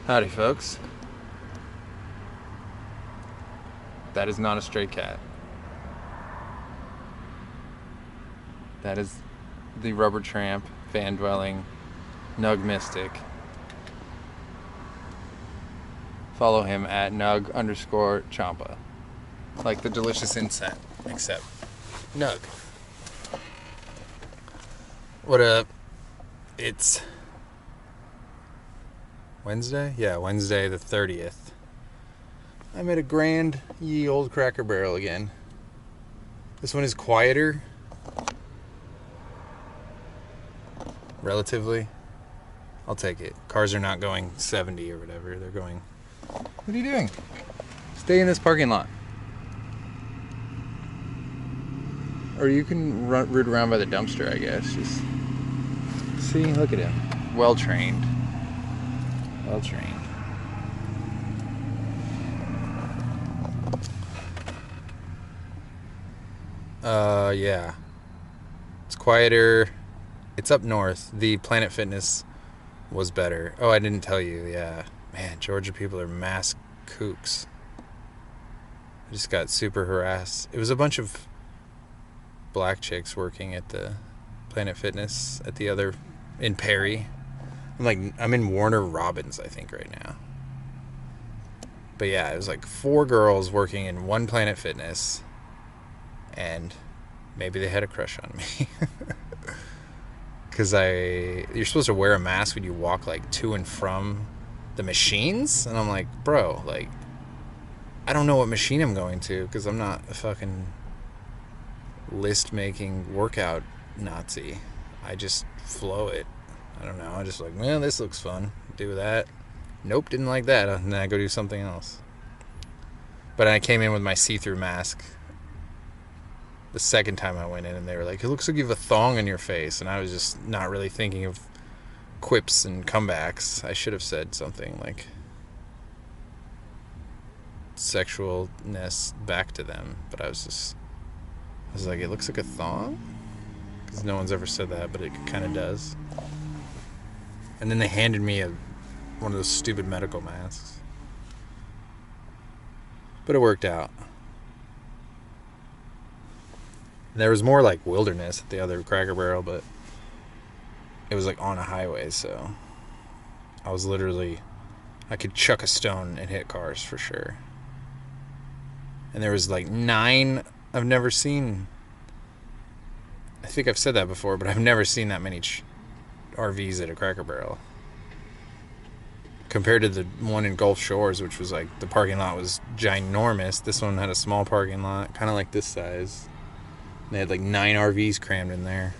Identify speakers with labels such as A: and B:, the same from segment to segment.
A: Howdy, folks. That is not a stray cat. That is the rubber tramp, fan dwelling, Nug Mystic. Follow him at Nug_Champa. Like the delicious insect, except Nug. What up? It's Wednesday? Yeah, Wednesday the 30th. I'm at a grand ye old Cracker Barrel again. This one is quieter. Relatively. I'll take it. Cars are not going 70 or whatever. They're going... What are you doing? Stay in this parking lot. Or you can root around by the dumpster, I guess. Just see, look at him. Well trained. Well trained. Yeah. It's quieter. It's up north. The Planet Fitness was better. Oh, I didn't tell you. Yeah. Man, Georgia people are mass kooks. I just got super harassed. It was a bunch of black chicks working at the Planet Fitness at the other in Perry. I'm in Warner Robins, I think, right now. But yeah, it was like 4 girls working in one Planet Fitness, and maybe they had a crush on me. Because you're supposed to wear a mask when you walk like to and from the machines, and I'm like, bro, like, I don't know what machine I'm going to, because I'm not a fucking list-making workout Nazi. I just flow it. I don't know. I just like, well, this looks fun. Do that. Nope, didn't like that. And then I go do something else. But I came in with my see-through mask the second time I went in, and they were like, it looks like you have a thong in your face. And I was just not really thinking of quips and comebacks. I should have said something like sexualness back to them. But I was like, it looks like a thong? Because no one's ever said that, but it kind of does. And then they handed me one of those stupid medical masks. But it worked out. There was more like wilderness at the other Cracker Barrel, but it was like on a highway, so I could chuck a stone and hit cars for sure. And there was like 9 I've never seen. I think I've said that before, but I've never seen that many RVs at a Cracker Barrel. Compared to the one in Gulf Shores, which was like, the parking lot was ginormous. This one had a small parking lot, kind of like this size. They had like 9 RVs crammed in there.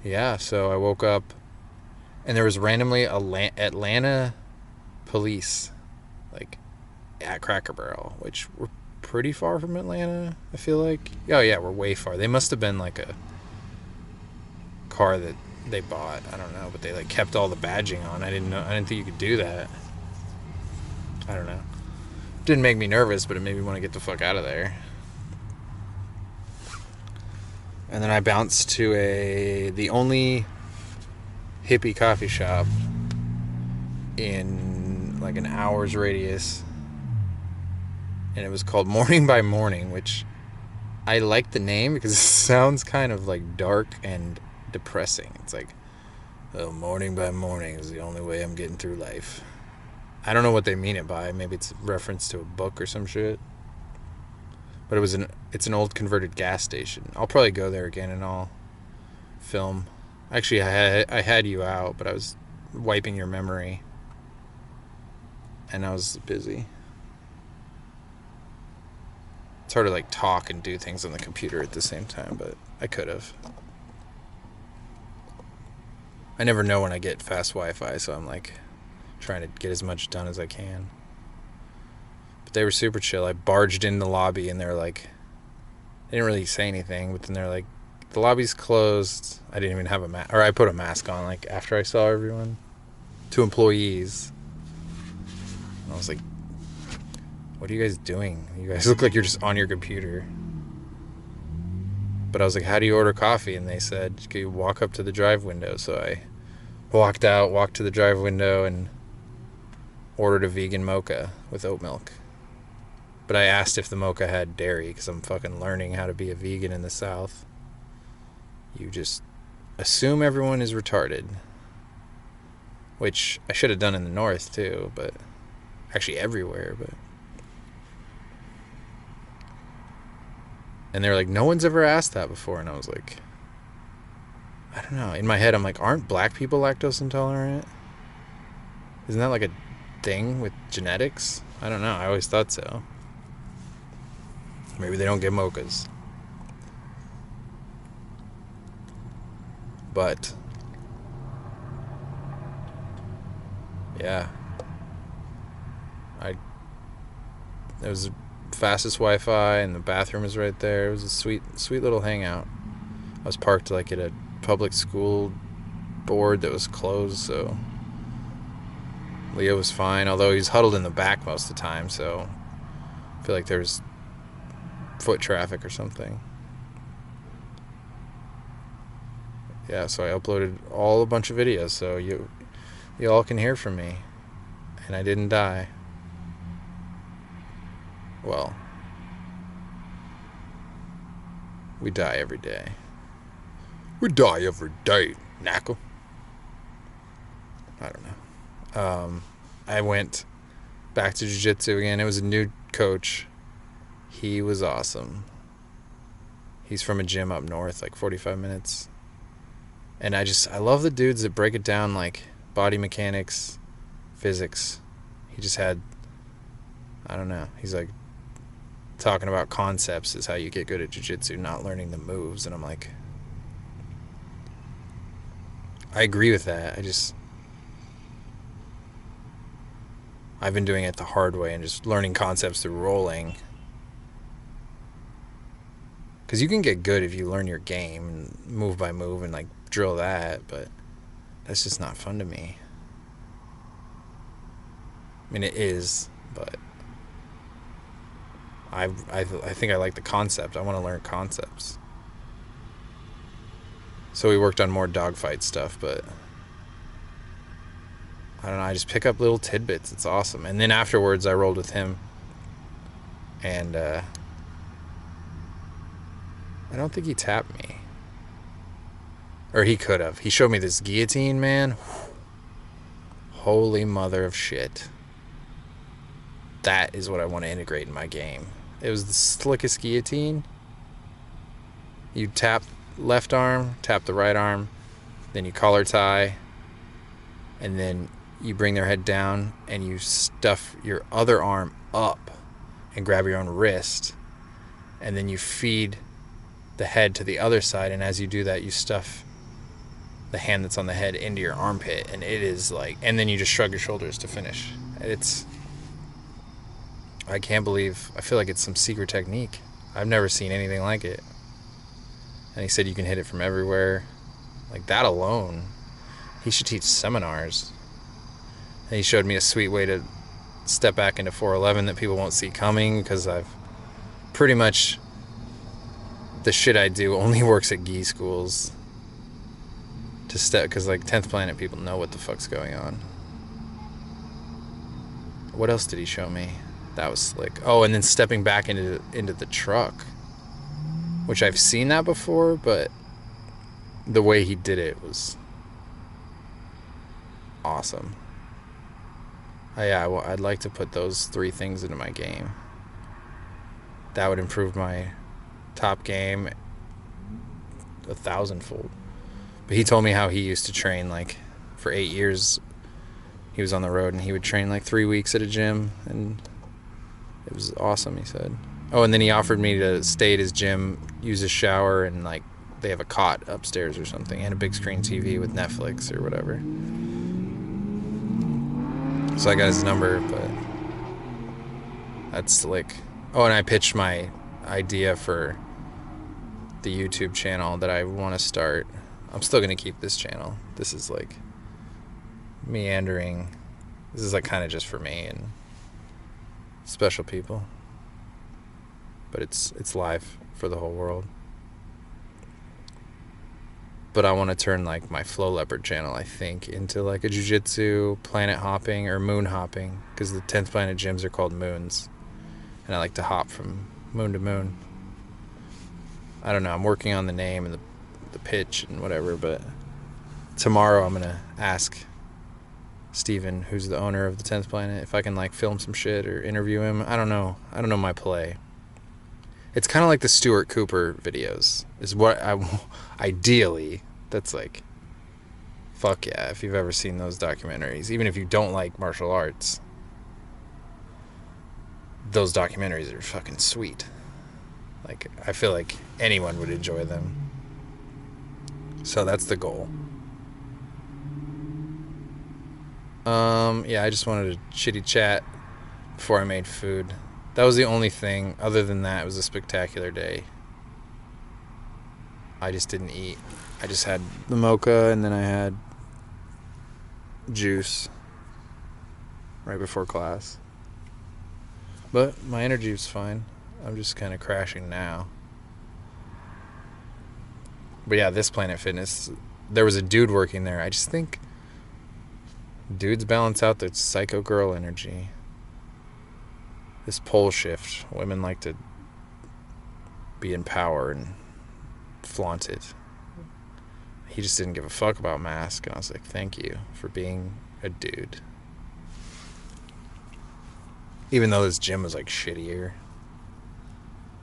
A: Yeah, so I woke up and there was randomly Atlanta police like at Cracker Barrel, which we're pretty far from Atlanta, I feel like. Oh yeah, we're way far. They must have been like a car that they bought. I don't know, but they like kept all the badging on. I didn't think you could do that. I don't know. Didn't make me nervous, but it made me want to get the fuck out of there. And then I bounced to the only hippie coffee shop in like an hour's radius. And it was called Morning by Morning, which I like the name because it sounds kind of like dark and depressing. It's like, oh, morning by morning is the only way I'm getting through life. I don't know what they mean it by. Maybe it's a reference to a book or some shit. But it's an old converted gas station. I'll probably go there again and I'll film. Actually, I had you out, but I was wiping your memory. And I was busy. It's hard to like talk and do things on the computer at the same time, but I could have. I never know when I get fast Wi-Fi, so I'm like trying to get as much done as I can. But they were super chill. I barged in the lobby and they were like, they didn't really say anything, but then they're like, the lobby's closed. I didn't even have a mask, or I put a mask on like after I saw everyone. 2 employees. And I was like, what are you guys doing? You guys look like you're just on your computer. But I was like, how do you order coffee? And they said, you walk up to the drive window. So I walked to the drive window, and ordered a vegan mocha with oat milk. But I asked if the mocha had dairy, because I'm fucking learning how to be a vegan in the South. You just assume everyone is retarded. Which I should have done in the North, too. But actually everywhere, but... And they were like, no one's ever asked that before. And I was like, I don't know. In my head, I'm like, aren't black people lactose intolerant? Isn't that like a thing with genetics? I don't know. I always thought so. Maybe they don't get mochas. But, yeah. It was the fastest Wi-Fi, and the bathroom was right there. It was a sweet little hangout. I was parked like at a public school board that was closed, so Leo was fine, although he's huddled in the back most of the time, so I feel like there's foot traffic or something. Yeah, so I uploaded a bunch of videos, so you all can hear from me. And I didn't die. Well, we die every day. We die every day, knackle. I don't know. I went back to jiu-jitsu again. It was a new coach. He was awesome. He's from a gym up north, like 45 minutes. And I love the dudes that break it down like body mechanics, physics. He just had, I don't know, he's like talking about concepts is how you get good at jiu-jitsu, not learning the moves. And I'm like, I agree with that. I've been doing it the hard way and just learning concepts through rolling. Because you can get good if you learn your game and move by move and like drill that, but that's just not fun to me. I mean, it is, but I think I like the concept. I want to learn concepts. So we worked on more dogfight stuff, but I don't know, I just pick up little tidbits. It's awesome. And then afterwards I rolled with him, and I don't think he tapped me. Or he could have. He showed me this guillotine, man. Holy mother of shit. That is what I want to integrate in my game. It was the slickest guillotine. You tap left arm, tap the right arm, then you collar tie, and then you bring their head down and you stuff your other arm up and grab your own wrist, and then you feed the head to the other side, and as you do that you stuff the hand that's on the head into your armpit, and it is like, and then you just shrug your shoulders to finish. I can't believe, I feel like it's some secret technique. I've never seen anything like it. And he said you can hit it from everywhere. Like that alone, he should teach seminars. And he showed me a sweet way to step back into 411 that people won't see coming, because I've pretty much, the shit I do only works at gi schools. To step, because like 10th Planet people know what the fuck's going on. What else did he show me? That was slick. Oh, and then stepping back into the truck, which I've seen that before, but the way he did it was awesome. I'd like to put those 3 things into my game. That would improve my top game 1,000-fold. But he told me how he used to train like for 8 years. He was on the road and he would train like 3 weeks at a gym, and it was awesome, he said. Oh, and then he offered me to stay at his gym, use his shower, and like they have a cot upstairs or something, and a big screen TV with Netflix or whatever. So I got his number, but that's slick. Oh, and I pitched my idea for the YouTube channel that I want to start. I'm still going to keep this channel. This is like meandering. This is like kind of just for me and special people. But it's live for the whole world. But I want to turn like my Flow Leopard channel, I think, into like a jiu-jitsu planet hopping or moon hopping, because the 10th Planet gyms are called moons, and I like to hop from moon to moon. I don't know, I'm working on the name and the pitch and whatever, but tomorrow I'm gonna ask Steven, who's the owner of the 10th Planet, if I can like film some shit or interview him. I don't know my play. It's kind of like the Stuart Cooper videos is what I ideally, that's like, fuck yeah, if you've ever seen those documentaries, even if you don't like martial arts, those documentaries are fucking sweet. Like, I feel like anyone would enjoy them. So that's the goal. Yeah, I just wanted a shitty chat before I made food. That was the only thing. Other than that, it was a spectacular day. I just didn't eat. I just had the mocha, and then I had juice right before class. But my energy was fine. I'm just kind of crashing now. But yeah, this Planet Fitness, there was a dude working there. I just think dudes balance out their psycho girl energy. This pole shift, women like to be in power and flaunt it. He just didn't give a fuck about mask, and I was like, thank you for being a dude. Even though this gym was like shittier.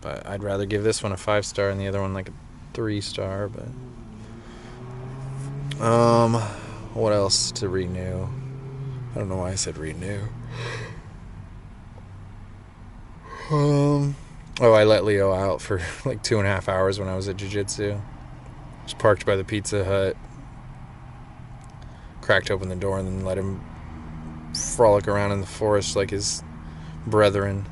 A: But I'd rather give this one a 5-star and the other one like a 3-star, but what else to renew? I don't know why I said renew. Oh, I let Leo out for like 2.5 hours when I was at jiu-jitsu. Just parked by the Pizza Hut, cracked open the door, and then let him frolic around in the forest like his brethren.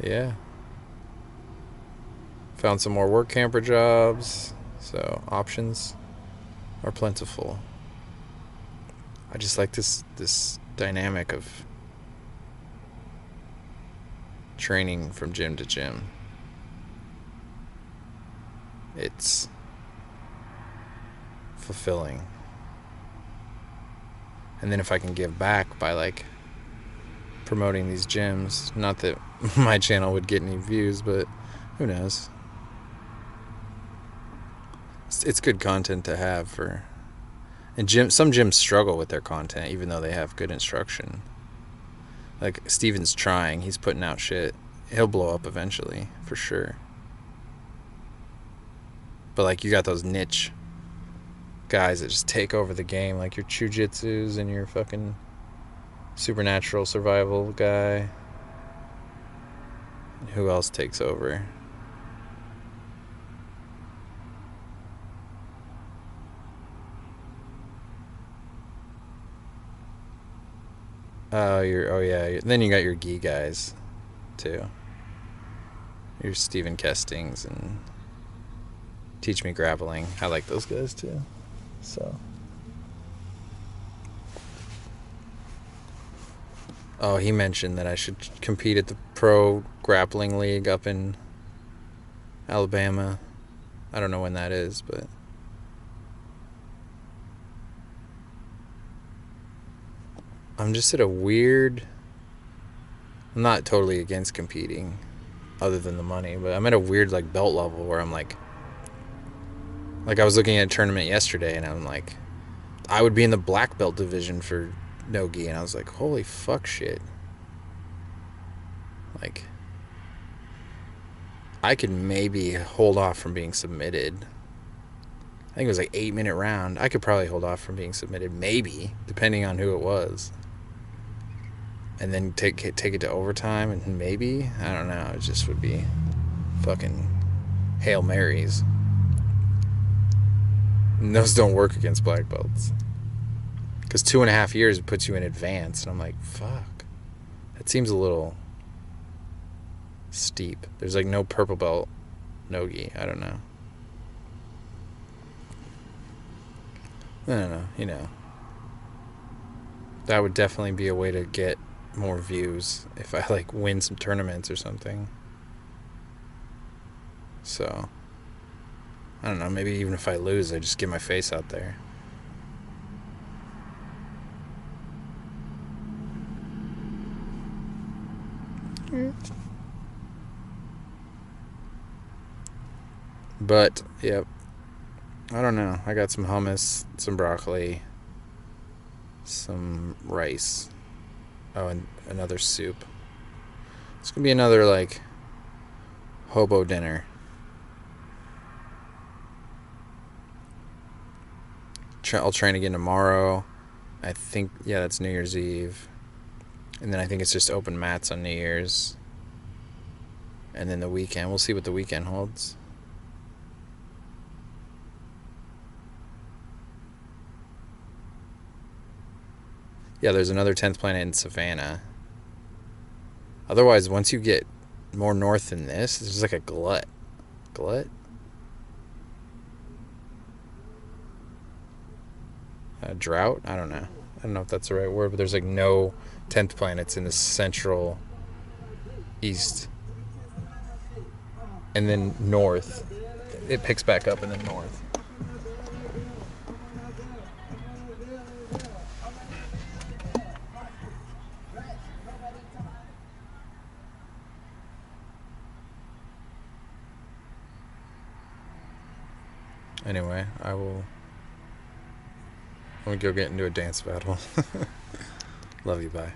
A: Yeah. Found some more work camper jobs, so options are plentiful. I just like this dynamic of training from gym to gym. It's fulfilling. And then if I can give back by like promoting these gyms, not that my channel would get any views, but who knows. It's good content to have for, and some gyms struggle with their content even though they have good instruction. Like Steven's trying, he's putting out shit. He'll blow up eventually, for sure. But like you got those niche guys that just take over the game, like your Chujitsus and your fucking supernatural survival guy. And who else takes over? Then you got your gi guys too. Your Stephen Kestings and Teach Me Grappling. I like those guys too. So. Oh, he mentioned that I should compete at the Pro Grappling League up in Alabama. I don't know when that is, but I'm just at a weird... I'm not totally against competing, other than the money, but I'm at a weird like belt level where I'm like I was looking at a tournament yesterday and I'm like, I would be in the black belt division for no-gi, and I was like, holy fuck shit. Like, I could maybe hold off from being submitted. I think it was like 8-minute round. I could probably hold off from being submitted, maybe, depending on who it was. And then take it to overtime, and maybe, I don't know, it just would be fucking Hail Marys. And those don't work against black belts. Because 2.5 years puts you in advance, and I'm like, fuck. That seems a little steep. There's like no purple belt no-gi. I don't know. That would definitely be a way to get more views if I like win some tournaments or something. So I don't know, maybe even if I lose, I just get my face out there. But yep, I don't know. I got some hummus, some broccoli, some rice. Oh, and another soup. It's gonna be another like hobo dinner. I'll train again tomorrow. I think, yeah, that's New Year's Eve. And then I think it's just open mats on New Year's. And then the weekend, we'll see what the weekend holds. Yeah, there's another 10th planet in Savannah. Otherwise, once you get more north than this, it's just like a glut. Glut? A drought? I don't know. I don't know if that's the right word, but there's like no 10th planets in the central east. And then north. It picks back up in the north. Anyway, I will. Let me go get into a dance battle. Love you, bye.